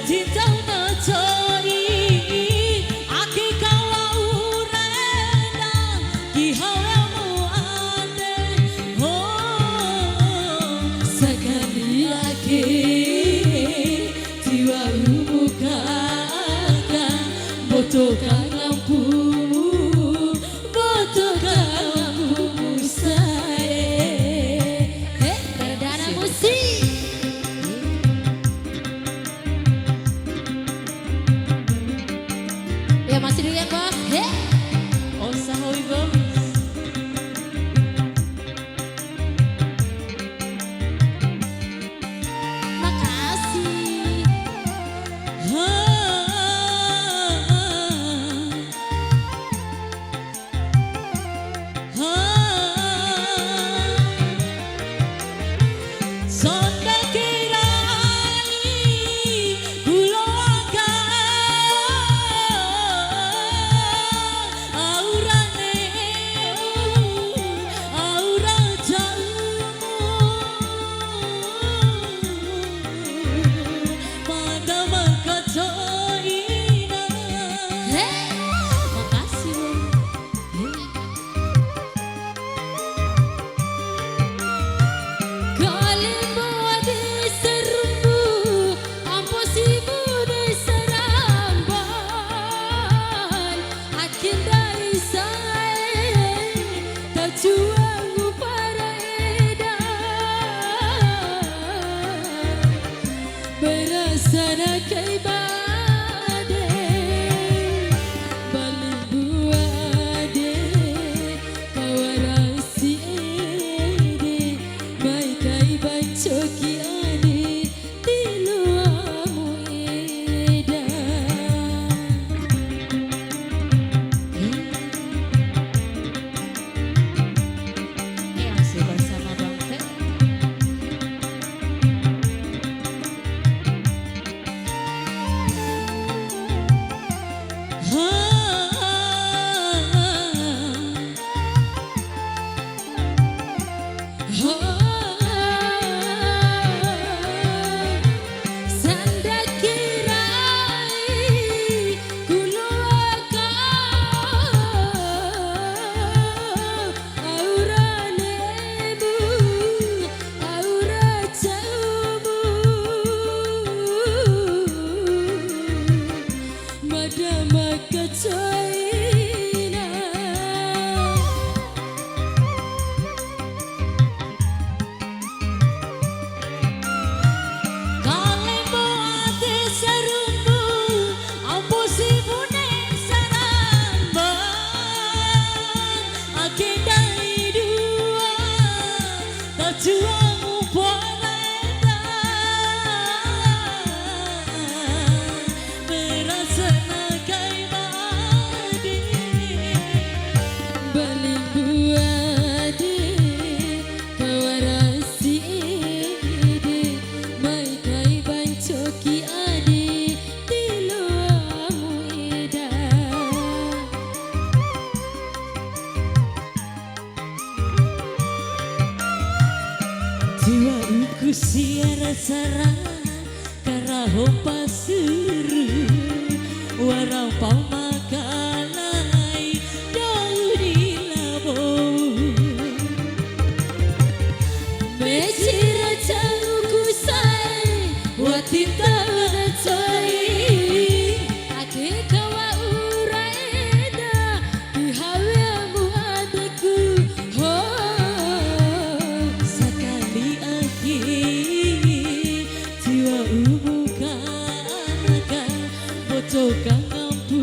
cinta ngajoi aki kala urena ki hawamu ane oh sekali lagi jiwa muka botokan lampumu botokan lampumu saya perdana musik. Ya masih dulu ya bos. Oh sahoy bos. Makasih. Sonda kirani kula aurane aura jalmu pada makacoina makasih kalimbu di serumbu amposibu di seramban akin dari saya terjuangmu para edan berasana keibade balik buade kawarasi ede baik kai baik coki ade tiluamu edan masih bersama Bang Teh. Sanda kirai kuluaka aura nebu aura jauhmu madama kecoina kalembo ate serumbu amposibu neng saramban agendai dua tajuamu poreda berasana kai madi balik buade kawarasi ede mai kai bancoki ade tiluamu edan jiwa uku siara sara karaho pasuru warau pau makalai daudi labo mesira jaluku sai watita ngacoi ake kawa uraeda dihawamu adeku ho sekali lagi jiwa muka bocokan lampu